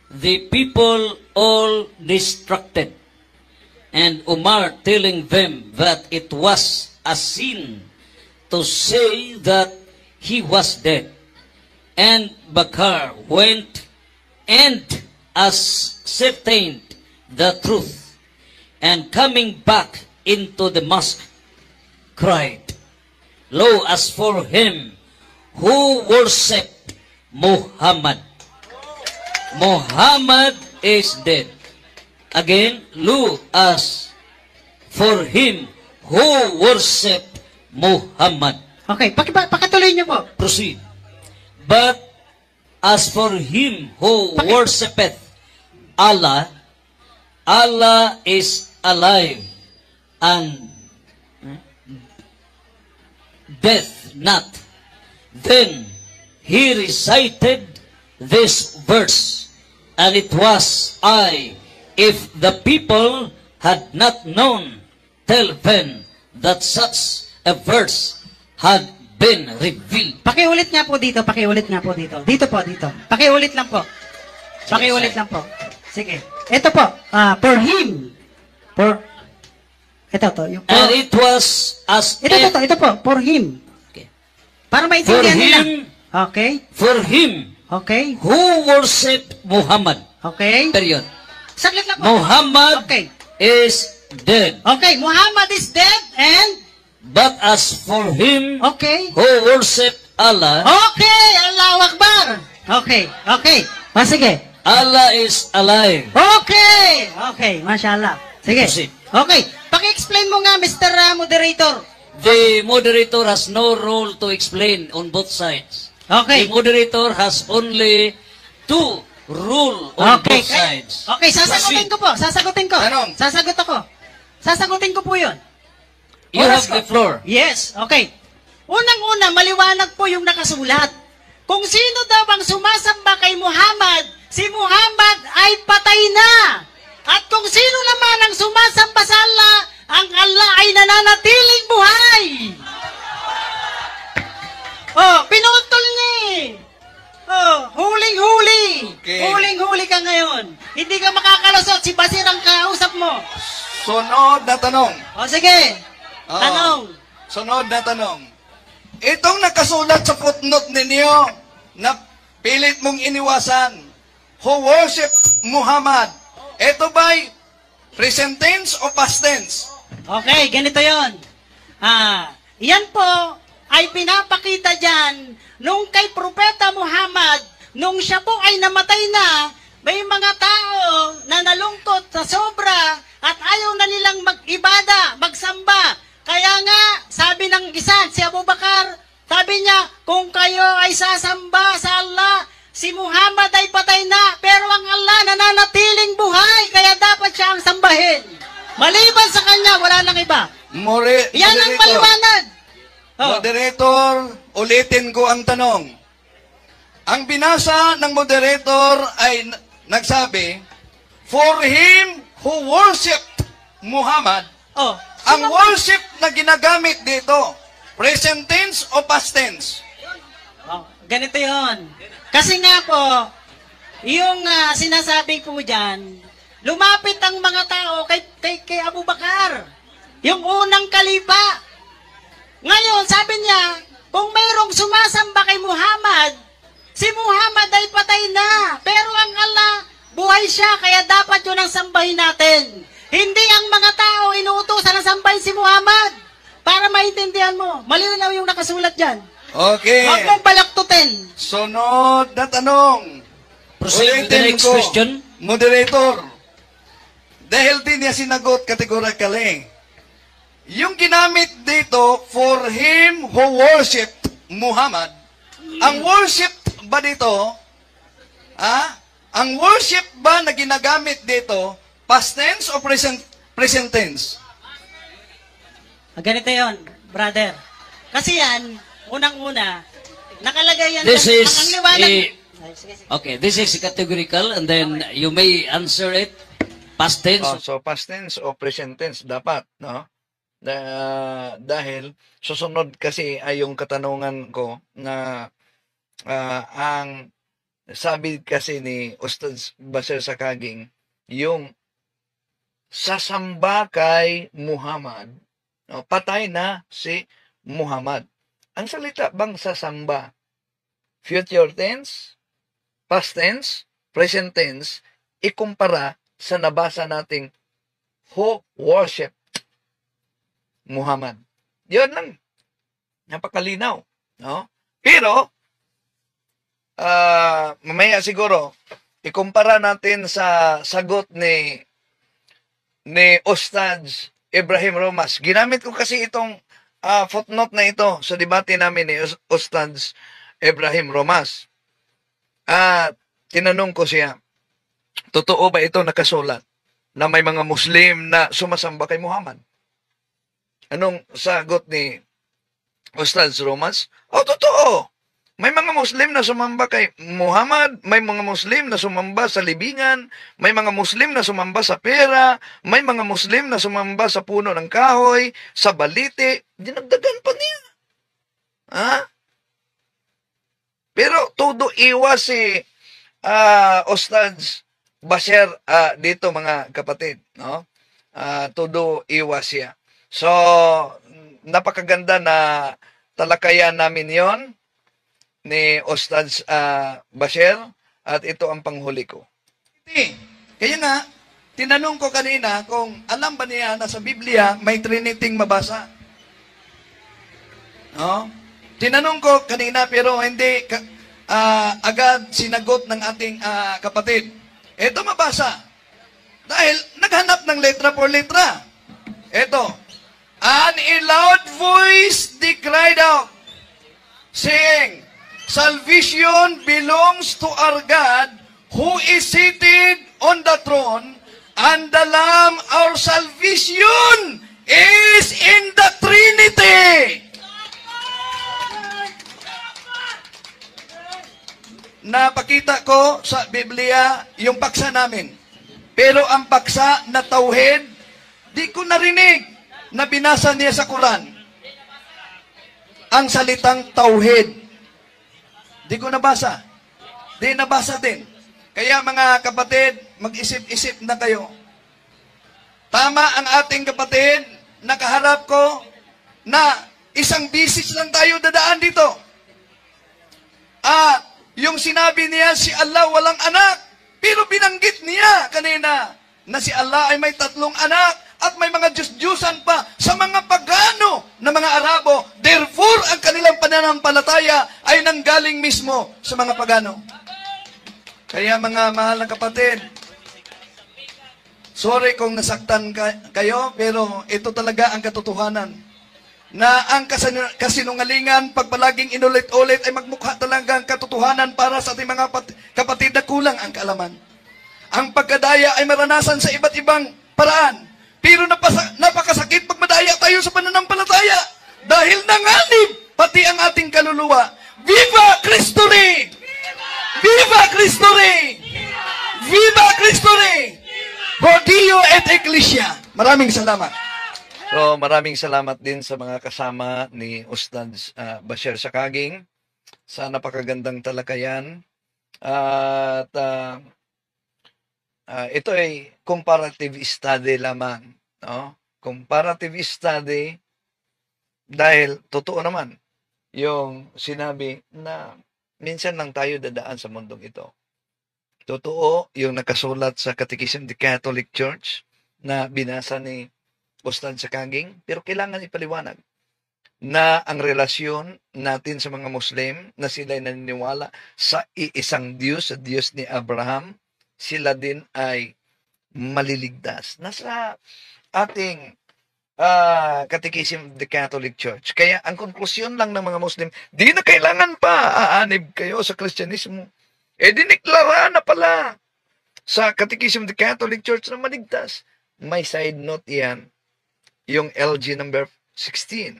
the people all distracted, and Umar telling them that it was a sin to say that he was dead, and Bakar went and ascertained the truth, and coming back into the mosque, cried, Lo, as for him who worshipped Muhammad, Muhammad is dead. Again, lo, as for him who worshipped Muhammad. Okay, pakituloy niyo po. Proceed. But as for him who worshipeth Allah, Allah is alive and death not. Then he recited this verse, and it was I, if the people had not known till then that such a verse had been revealed. Pakiulit nga po dito, pakiulit nga po dito. Dito po, dito. Pakiulit lang po. Pakiulit lang po. Sige. Ito po, for him. Ito to. Yung, And it was as ito po, for him. Okay. Para For maintindihan nila. him, Okay. for him Okay. who worshipped Muhammad. Okay. Period. Saglit lang po. Muhammad Okay. is dead. Okay, Muhammad is dead and But as for him okay. who worshipped Allah, Okay, Allahu Akbar. Okay, okay. Sige. Allah is alive. Okay. Okay, mashallah. Sige. Proceed. Okay. Paki-explain mo nga, Mr. Moderator. The moderator has no role to explain on both sides. Okay. The moderator has only to rule on Okay. both sides. Okay, sasagutin ko po. Sasagutin ko. Tanong. Sasagot ako. Sasagutin ko po yun. You Oras have the ko. floor. Yes, okay. Unang-una, maliwanag po yung nakasulat. Kung sino daw ang sumasamba kay Muhammad, si Muhammad ay patay na. At kung sino naman ang sumasamba sa Allah, ang Allah ay nananatiling buhay. Oh, pinutol niya eh. Oh, huling-huli. Okay. Huling-huli ka ngayon. Hindi ka makakalusot, si Basir ang kausap mo. Sunod na tanong. O sige, Oo. tanong. Sunod na tanong. Itong nakasulat sa footnote ninyo na pilit mong iniwasan, who worship Muhammad, ito ba'y present tense o past tense? Okay, ganito yon. Yan po ay pinapakita dyan nung kay Propeta Muhammad, nung siya po ay namatay na, may mga tao na nalungkot sa sobra at ayaw na nilang mag-ibada, magsamba. Kaya nga, sabi ng isa, si Abu Bakar, sabi niya, kung kayo ay sasamba sa Allah, si Muhammad ay patay na, pero ang Allah nananatiling buhay, kaya dapat siya ang sambahin. Maliban sa kanya, wala nang iba. Yan ang maliwanag. Oh. Moderator, ulitin ko ang tanong. Ang binasa ng moderator ay nagsabi, for him who worshipped Muhammad, Oh. ang worship na ginagamit dito, present tense o past tense? Oh, ganito yon. Kasi nga po, yung sinasabi po dyan, lumapit ang mga tao kay Abu Bakar. Yung unang kalipa. Ngayon, sabi niya, kung mayroong sumasamba kay Muhammad, si Muhammad ay patay na. Pero ang Allah, buhay siya, kaya dapat yun ang sambahin natin. Hindi ang mga tao inuutosan na sambahin si Muhammad. Para maintindihan mo, malinaw yung nakasulat dyan. Okay. Huwag mong balaktutin. Sunod na tanong. Proceed to the Ulitin next ko, question. Moderator, dahil di niya sinagot categorically, yung ginamit dito, for him who worshipped Muhammad, ang worship ba dito, ang worship ba na ginagamit dito, past tense o present tense? Ganito yon, brother. Kasi yan, unang-una, nakalagay yan. This dyan, is ang liwanag. a- Ay, sige, sige. Okay, this is categorical, and then you may answer it past tense. So past tense o present tense dapat, no? Dahil susunod kasi ay yung katanungan ko na ang sabi kasi ni Ustad Basir Sakaging, yung sasamba kay Muhammad, patay na si Muhammad. Ang salita bang sasamba future tense, past tense, present tense, ikumpara sa nabasa nating who worship Muhammad. Yun lang. Napakalinaw. No? Pero, mamaya siguro, ikumpara natin sa sagot ni Ustad Ibrahim Romas. Ginamit ko kasi itong footnote na ito sa debate namin ni Ustad Ibrahim Romas. Tinanong ko siya, totoo ba ito nakasulat na may mga Muslim na sumasamba kay Muhammad? Anong sagot ni Ustad Romas? Totoo. May mga Muslim na sumamba kay Muhammad, may mga Muslim na sumamba sa libingan, may mga Muslim na sumamba sa pera, may mga Muslim na sumamba sa puno ng kahoy, sa baliti, dinagdagan pa niya. Pero todo iwas si Ustad Bashir dito mga kapatid, no? Todo iwas siya. So, napakaganda na talakayan namin yon ni Ustad Bashir at ito ang panghuli ko. Kaya nga, tinanong ko kanina kung alam ba niya na sa Biblia may Trinity mabasa. No? Tinanong ko kanina pero hindi agad sinagot ng ating kapatid. Ito mabasa. Dahil naghanap ng letra por letra. Ito. And in loud voice they cried out, saying, salvation belongs to our God who is seated on the throne, and the Lamb, our salvation, is in the Trinity. Napakita ko sa Biblia yung paksa namin. Pero ang paksa na tauhid, di ko narinig na binasa niya sa Quran. Ang salitang tauhid. Di ko nabasa. Di nabasa din. Kaya mga kapatid, mag-isip-isip na kayo. Tama ang ating kapatid, nakaharap ko na isang bisis lang tayo dadaan dito. Yung sinabi niya, si Allah walang anak. Pero binanggit niya kanina na si Allah ay may 3 anak at may mga Diyos-Diyusan pa sa mga pagano na mga Arabo. Therefore, ang kanilang pananampalataya ay nanggaling mismo sa mga pagano. Kaya mga mahal na kapatid, sorry kung nasaktan kayo, pero ito talaga ang katotohanan. Na ang kasinungalingan, pag palaging inulit-ulit, ay magmukha talaga ang katotohanan para sa ating mga kapatid na kulang ang kaalaman. Ang pagkadaya ay maranasan sa iba't ibang paraan. Pero napakasakit pag madaya tayo sa pananampalataya. Dahil nanganib pati ang ating kaluluwa. Viva Cristo Rey! Viva Cristo Rey! Viva Cristo Rey! Rodillo et Ecclesia. Maraming salamat. So, maraming salamat din sa mga kasama ni Ustad Bashir Sakaging sa napakagandang talakayan. At ito ay comparative study lamang. No? Comparative study dahil totoo naman yung sinabi na minsan lang tayo dadaan sa mundong ito. Totoo yung nakasulat sa Catechism of the Catholic Church na binasa ni Ustad Sakaging, pero kailangan ipaliwanag na ang relasyon natin sa mga Muslim na sila ay naniniwala sa iisang Diyos, sa Diyos ni Abraham, sila din ay maliligtas. Nasa ating Catechism of the Catholic Church. Kaya ang konklusyon lang ng mga Muslim, di na kailangan pa aanib kayo sa Kristyanismo. Diniklara na pala sa Catechism of the Catholic Church na maligtas. May side note yan. Yung LG number 16.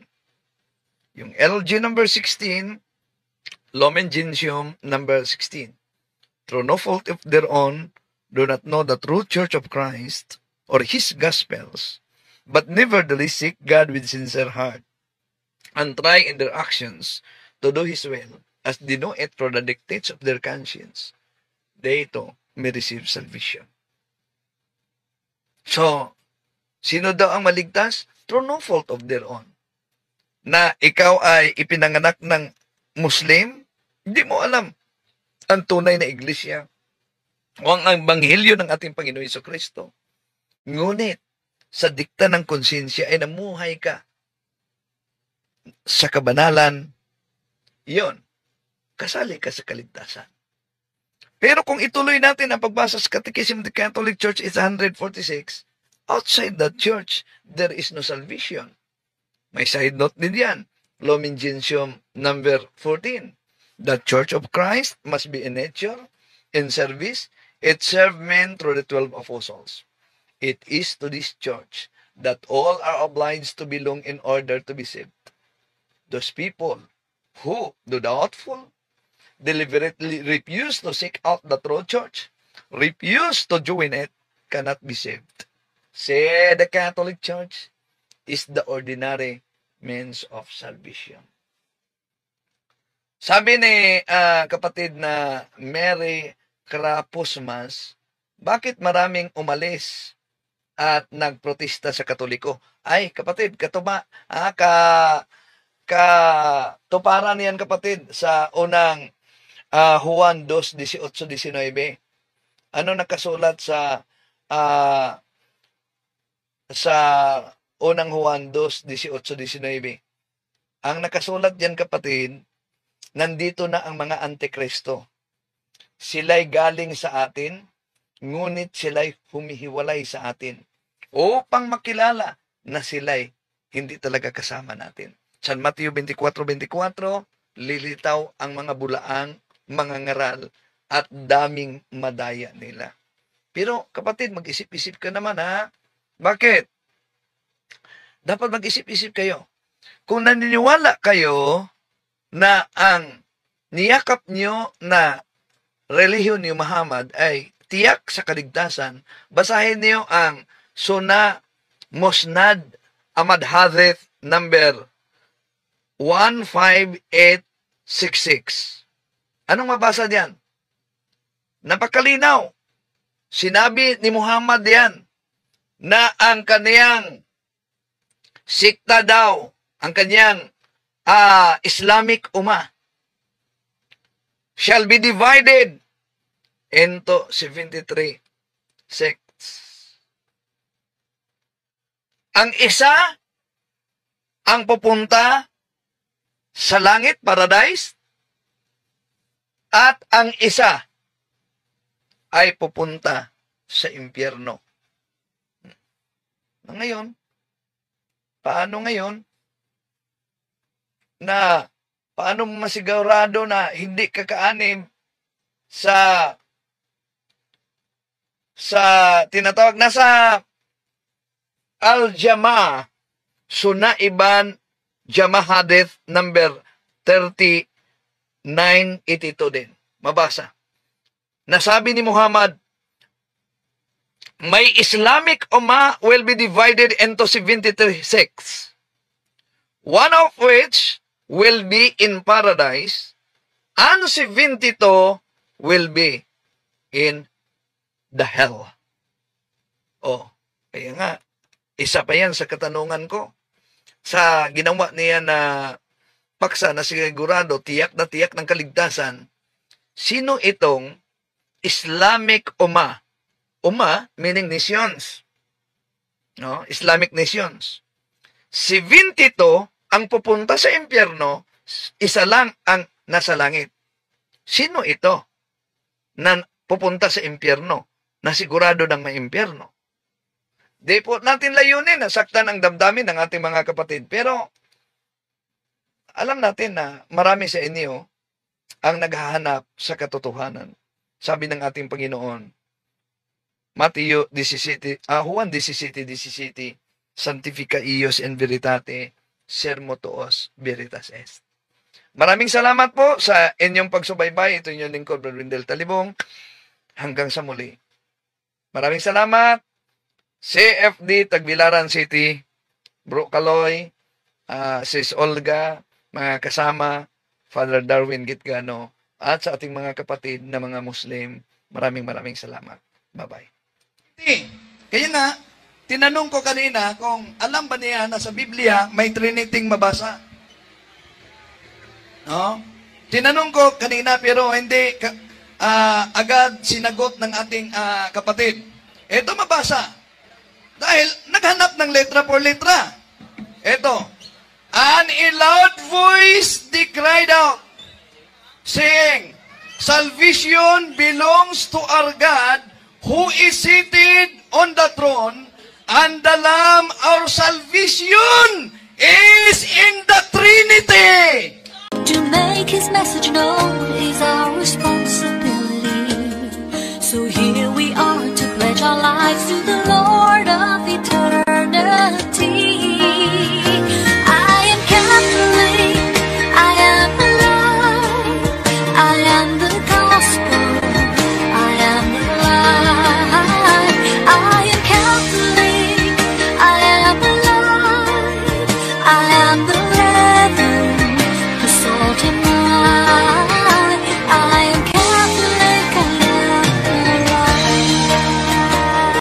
Yung LG number 16, Lumen Gentium number 16. Through no fault of their own, do not know the true church of Christ or His Gospels, but nevertheless seek God with sincere heart, and try in their actions to do His will, as they know it for the dictates of their conscience. They too may receive salvation. So, sino daw ang maligtas? Through no fault of their own. Na ikaw ay ipinanganak ng Muslim, Hindi mo alam ang tunay na iglesia o ang ebanghelyo ng ating Panginoon Jesucristo. Ngunit, sa dikta ng konsensya ay namuhay ka sa kabanalan, yon, kasali ka sa kaligtasan. Pero kung ituloy natin ang pagbasa sa Catechism of the Catholic Church, it's 146, outside the church, there is no salvation. May side note din yan. Lumen Gentium number 14. The Church of Christ must be in nature, in service. It served men through the 12 apostles. It is to this church that all are obliged to belong in order to be saved. Those people who, though doubtful, deliberately refuse to seek out the true church, refuse to join it, cannot be saved. Say the Catholic Church is the ordinary means of salvation. Sabi ni kapatid na Mary Krapusmas, bakit maraming umalis at nagprotesta sa Katoliko? Ay, kapatid, katuparan yan, kapatid, sa unang Juan 2:18-19. Ano nakasulat sa unang Juan 2:18-19? Ang nakasulat diyan, kapatid, nandito na ang mga antikristo. Sila'y galing sa atin, ngunit sila'y humihiwalay sa atin upang makilala na sila'y hindi talaga kasama natin. San Mateo 24:24, lilitaw ang mga bulaang, mga ngaral, at daming madaya nila. Pero kapatid, mag-isip-isip ka naman, ha? Bakit? Dapat mag-isip-isip kayo. Kung naniniwala kayo na ang niyakap nyo na relihiyon ni Muhammad ay tiyak sa kaligtasan, basahin niyo ang Sunnah Musnad Ahmad Hadith number 15866. Anong mabasa diyan? Napakalinaw. Sinabi ni Muhammad yan na ang kaniyang sikta daw, ang kaniyang Islamic Ummah shall be divided into 73 sects. Ang isa ang pupunta sa langit, paradise, at ang isa ay pupunta sa impyerno. Ngayon, paano ngayon na paano masigurado na hindi kakaanim sa tinatawag na sa Al-Jama, Sunnah Ibn Jama Hadith number 3982 din. Mabasa. Nasabi ni Muhammad, may Islamic Ummah will be divided into 73 sects, one of which will be in paradise, and 72 will be in the hell. Oh, kaya nga, isa pa yan sa katanungan ko. Sa ginawa niya na paksa na sigurado, tiyak na tiyak ng kaligtasan, sino itong Islamic Ummah? Ummah meaning nations. No? Islamic nations. 72 ang pupunta sa impyerno, isa lang ang nasa langit. Sino ito na pupunta sa impyerno, na sigurado ng may impyerno? Di po natin layunin na saktan ang damdamin ng ating mga kapatid. Pero alam natin na marami sa inyo ang naghahanap sa katotohanan. Sabi ng ating Panginoon, Juan 17:17, Sanctifica ios in veritate, sermo tuos veritas est. Maraming salamat po sa inyong pagsubaybay. Ito yung lingkod, Brother Wendell Talibong. Hanggang sa muli. Maraming salamat. CFD, Tagbilaran City, Bro Kaloy, Sis Olga, mga kasama, Father Darwin Gitgano, at sa ating mga kapatid na mga Muslim, maraming salamat. Bye-bye. Kaya nga, tinanong ko kanina kung alam ba niya na sa Biblia may Triniting mabasa. No? Tinanong ko kanina pero hindi agad sinagot ng ating kapatid. Ito mabasa. Dahil naghanap ng letra por letra. Ito. And in loud voice they cried out, saying, Salvation belongs to our God who is seated on the throne, and the Lamb, our salvation, is in the Trinity. To make his message known is our responsibility. So here we are to pledge our lives to the